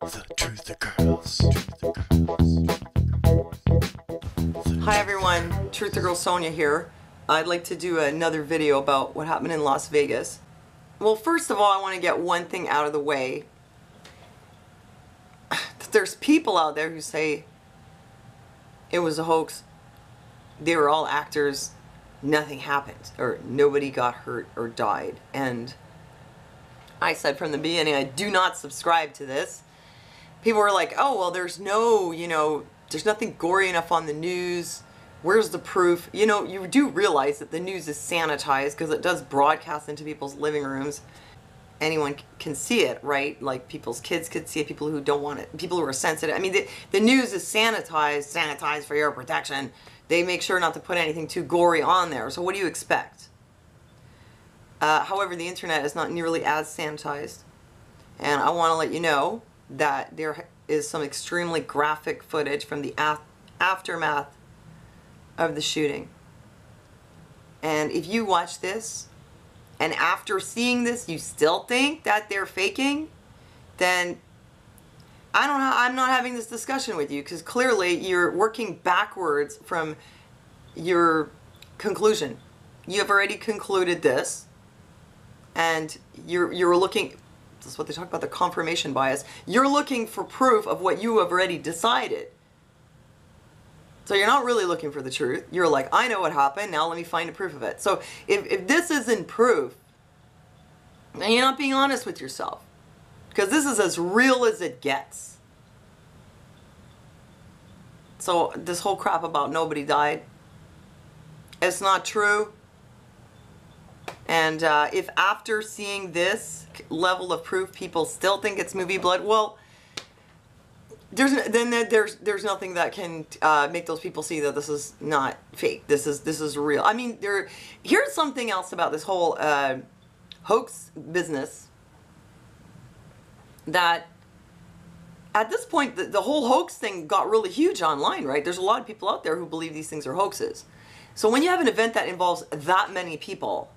The Truth Girls. Hi everyone, Truth Girl Sonia here. I'd like to do another video about what happened in Las Vegas. Well, first of all, I want to get one thing out of the way. There's people out there who say it was a hoax, they were all actors, nothing happened, or nobody got hurt or died. And I said from the beginning, I do not subscribe to this. People were like, oh, well, there's no, there's nothing gory enough on the news. Where's the proof? You do realize that the news is sanitized because it does broadcast into people's living rooms. Anyone can see it, right? Like people's kids could see it, people who don't want it, people who are sensitive. I mean, the news is sanitized for your protection. They make sure not to put anything too gory on there. So what do you expect? However, the internet is not nearly as sanitized. And I want to let you know that there is some extremely graphic footage from the aftermath of the shooting. And if you watch this, and after seeing this, you still think that they're faking, then I'm not having this discussion with you, because clearly you're working backwards from your conclusion. You have already concluded this, and you're looking, this is what they talk about, the confirmation bias. You're looking for proof of what you have already decided. So you're not really looking for the truth. You're like, I know what happened, now let me find a proof of it. So if this isn't proof, then you're not being honest with yourself. Because this is as real as it gets. So this whole crap about nobody died, it's not true. And if after seeing this level of proof people still think it's movie blood, well, there's nothing that can make those people see that this is not fake. This is real. I mean, here's something else about this whole hoax business, that at this point the whole hoax thing got really huge online, right? There's a lot of people out there who believe these things are hoaxes. So when you have an event that involves that many people,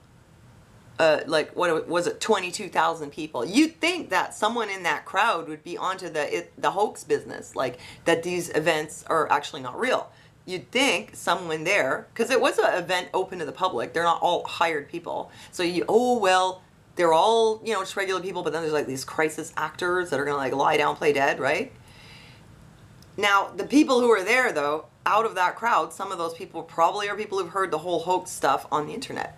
like what was it, 22,000 people, you'd think that someone in that crowd would be onto the hoax business, like that these events are actually not real. You'd think someone there, because it was an event open to the public, they're not all hired people, so oh well, they're all just regular people, but then there's like these crisis actors that are gonna like lie down, play dead, right? Now the people who are there though, out of that crowd, some of those people probably are people who've heard the whole hoax stuff on the internet.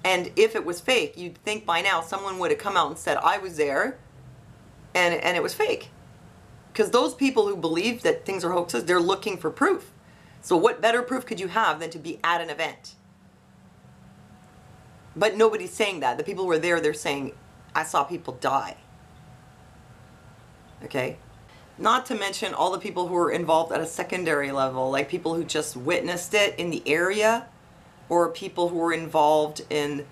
And if it was fake, you'd think by now someone would have come out and said, I was there, and it was fake. Because those people who believe that things are hoaxes, they're looking for proof. So what better proof could you have than to be at an event? But nobody's saying that. The people who were there, they're saying, I saw people die. Okay? Not to mention all the people who were involved at a secondary level, like people who just witnessed it in the area, or people who were involved in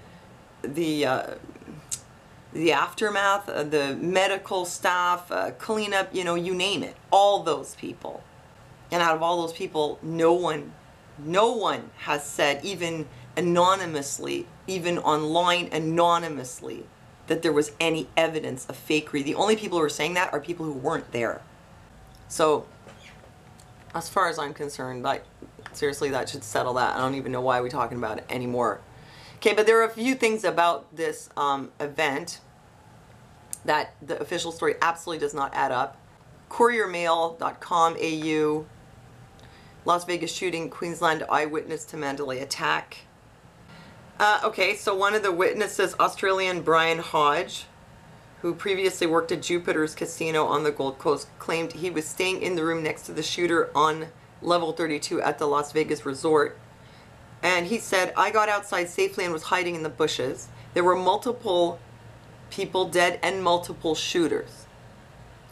the aftermath, the medical staff, cleanup, you name it. All those people. And out of all those people, no one has said, even anonymously, even online anonymously, that there was any evidence of fakery. The only people who are saying that are people who weren't there. So, as far as I'm concerned, seriously, that should settle that. I don't even know why we're talking about it anymore. Okay, but there are a few things about this event that the official story absolutely does not add up. Couriermail.com AU, Las Vegas shooting, Queensland eyewitness to Mandalay attack. Okay, so one of the witnesses, Australian Brian Hajj, who previously worked at Jupiter's Casino on the Gold Coast, claimed he was staying in the room next to the shooter on level 32 at the Las Vegas resort. And he said, I got outside safely and was hiding in the bushes. There were multiple people dead and multiple shooters.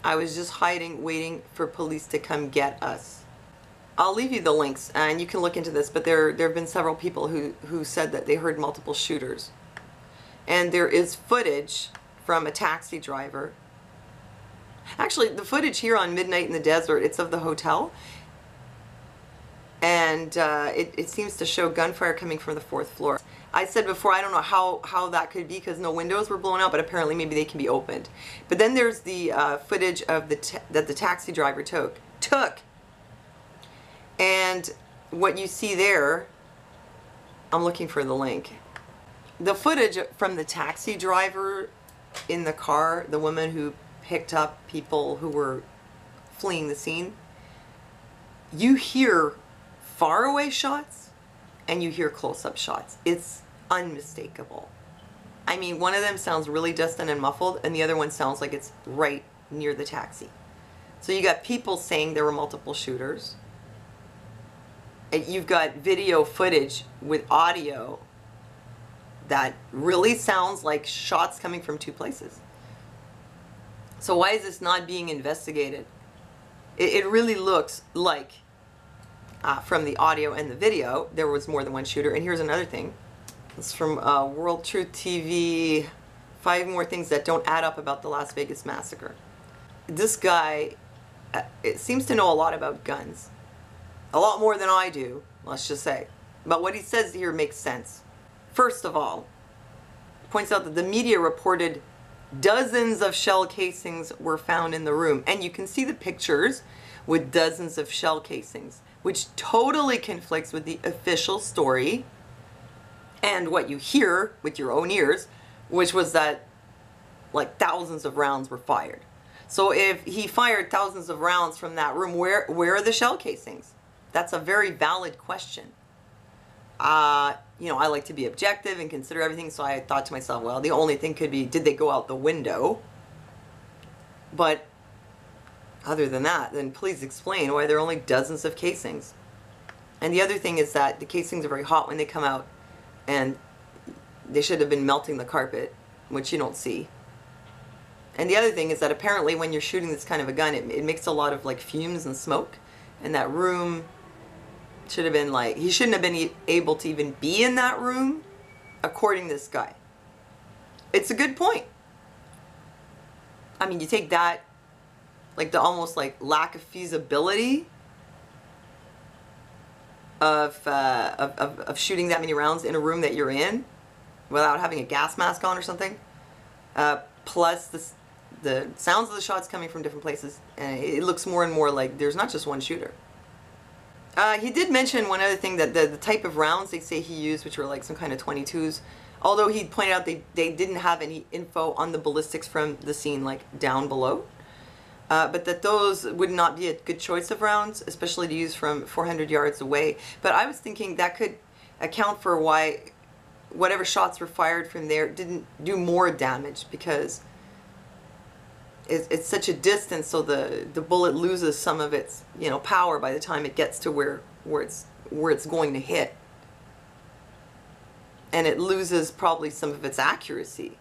I was just hiding, waiting for police to come get us. I'll leave you the links and you can look into this, but there have been several people who said that they heard multiple shooters. And there is footage from a taxi driver. Actually, the footage here on Midnight in the Desert, it's of the hotel. And it seems to show gunfire coming from the 4th floor. I said before, I don't know how that could be because no windows were blown out, but apparently maybe they can be opened. But then there's the footage of that the taxi driver took. And what you see there, I'm looking for the link. The footage from the taxi driver in the car, the woman who picked up people who were fleeing the scene, you hear far away shots and you hear close-up shots. It's unmistakable. I mean, one of them sounds really distant and muffled, and the other one sounds like it's right near the taxi. So you got people saying there were multiple shooters. And you've got video footage with audio that really sounds like shots coming from two places. So why is this not being investigated? It really looks like, from the audio and the video, there was more than one shooter. And here's another thing. It's from World Truth TV, 5 more things that don't add up about the Las Vegas massacre. This guy, it seems to know a lot about guns. A lot more than I do, let's just say. But what he says here makes sense. First of all, points out that the media reported dozens of shell casings were found in the room. And you can see the pictures with dozens of shell casings, which totally conflicts with the official story and what you hear with your own ears, which was that like thousands of rounds were fired. So if he fired thousands of rounds from that room, where are the shell casings? That's a very valid question. You know, I like to be objective and consider everything, so I thought to myself, well, the only thing could be, did they go out the window? But other than that, then please explain why there are only dozens of casings. And the other thing is that the casings are very hot when they come out, and they should have been melting the carpet, which you don't see. And the other thing is that apparently when you're shooting this kind of a gun, it makes a lot of like fumes and smoke, and that room should have been like, he shouldn't have been able to even be in that room, according to this guy. It's a good point. I mean, you take that, like the almost like lack of feasibility of shooting that many rounds in a room that you're in without having a gas mask on or something, plus the sounds of the shots coming from different places, and it looks more and more like there's not just one shooter. He did mention one other thing, that the type of rounds they say he used, which were like some kind of 22s, although he pointed out they didn't have any info on the ballistics from the scene, like down below, but that those would not be a good choice of rounds, especially to use from 400 yards away. But I was thinking that could account for why whatever shots were fired from there didn't do more damage, because it's such a distance, so the bullet loses some of its, you know, power by the time it gets to where it's going to hit, and it loses probably some of its accuracy.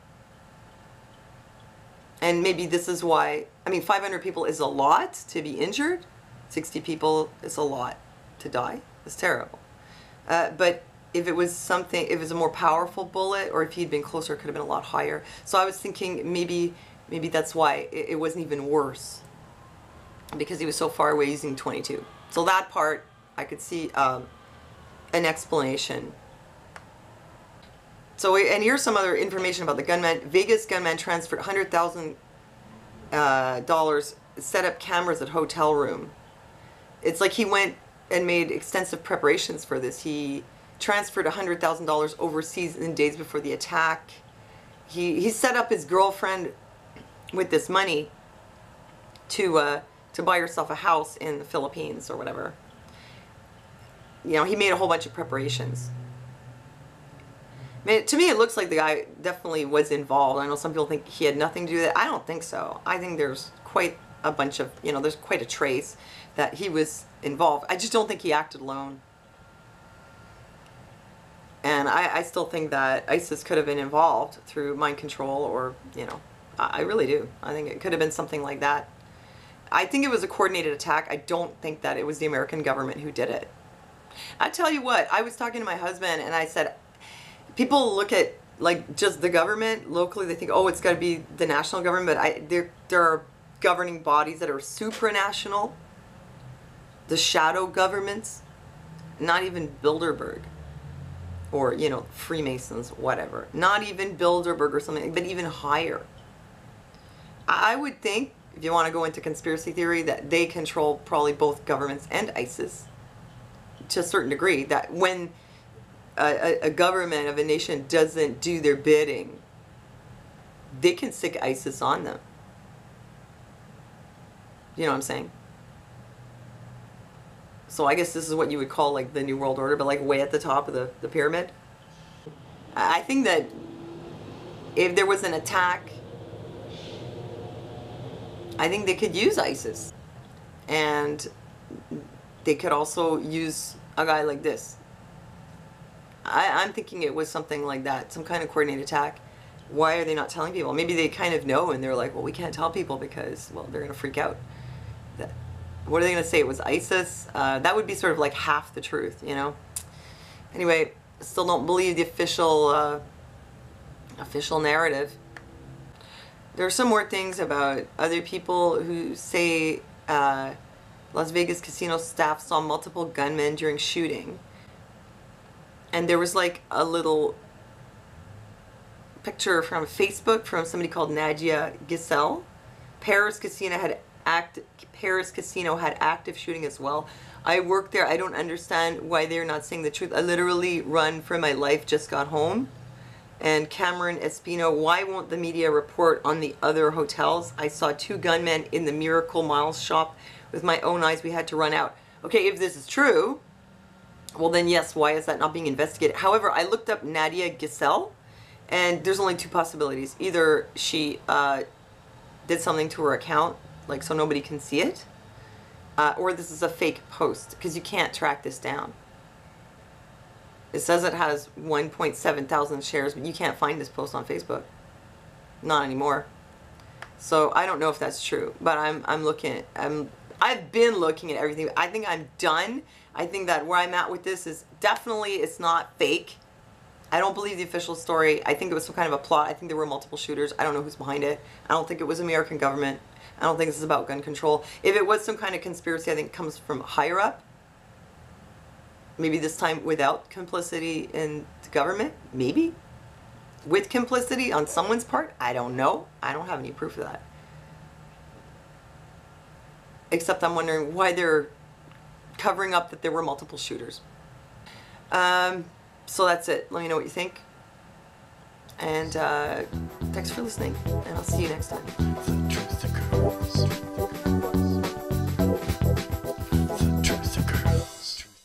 And maybe this is why, I mean, 500 people is a lot to be injured. 60 people is a lot to die. It's terrible. But if it was something, if it was a more powerful bullet, or if he'd been closer, it could have been a lot higher. So I was thinking maybe that's why it wasn't even worse, because he was so far away using 22. So that part, I could see an explanation. So, and here's some other information about the gunman. Vegas gunman transferred $100,000, set up cameras at hotel room. It's like he went and made extensive preparations for this. He transferred $100,000 overseas in days before the attack. He set up his girlfriend with this money to buy herself a house in the Philippines or whatever. You know, he made a whole bunch of preparations. I mean, to me, it looks like the guy definitely was involved. I know some people think he had nothing to do with it. I don't think so. I think there's quite a bunch of, you know, there's quite a trace that he was involved. I just don't think he acted alone. And I still think that ISIS could have been involved through mind control, or, you know, I really do. I think it could have been something like that. I think it was a coordinated attack. I don't think that it was the American government who did it. I tell you what, I was talking to my husband and I said, people look at like just the government locally, they think, oh, it's got to be the national government, but there are governing bodies that are supranational, the shadow governments, not even Bilderberg. or, you know, Freemasons, whatever. Not even Bilderberg or something, but even higher. I would think, if you want to go into conspiracy theory, that they control probably both governments and ISIS to a certain degree, that when a government of a nation doesn't do their bidding, they can stick ISIS on them. You know what I'm saying? So I guess this is what you would call like the New World Order, but like way at the top of the pyramid. I think that if there was an attack, I think they could use ISIS. And they could also use a guy like this. I'm thinking it was something like that, some kind of coordinated attack. Why are they not telling people? Maybe they kind of know and they're like, well, we can't tell people because, well, they're going to freak out. What are they going to say? It was ISIS? That would be sort of like half the truth, you know? Anyway, still don't believe the official narrative. There are some more things about other people who say Las Vegas casino staff saw multiple gunmen during shooting. And there was like a little picture from Facebook from somebody called Nadia Giselle. Paris Casino had active shooting as well. I work there. I don't understand why they're not saying the truth. I literally run for my life, just got home. And Cameron Espino, why won't the media report on the other hotels? I saw 2 gunmen in the Miracle Miles shop with my own eyes. We had to run out. Okay, if this is true, well then yes, why is that not being investigated? However, I looked up Nadia Giselle, and there's only 2 possibilities. Either she did something to her account, like so nobody can see it, or this is a fake post, because you can't track this down. It says it has 1.7 thousand shares, but you can't find this post on Facebook. Not anymore. So I don't know if that's true, but I've been looking at everything. I think I'm done. I think that where I'm at with this is definitely it's not fake. I don't believe the official story. I think it was some kind of a plot. I think there were multiple shooters. I don't know who's behind it. I don't think it was American government. I don't think this is about gun control. If it was some kind of conspiracy, I think it comes from higher up. Maybe this time without complicity in the government. Maybe. With complicity on someone's part. I don't know. I don't have any proof of that. Except I'm wondering why they're covering up that there were multiple shooters. So that's it. Let me know what you think. And thanks for listening. And I'll see you next time.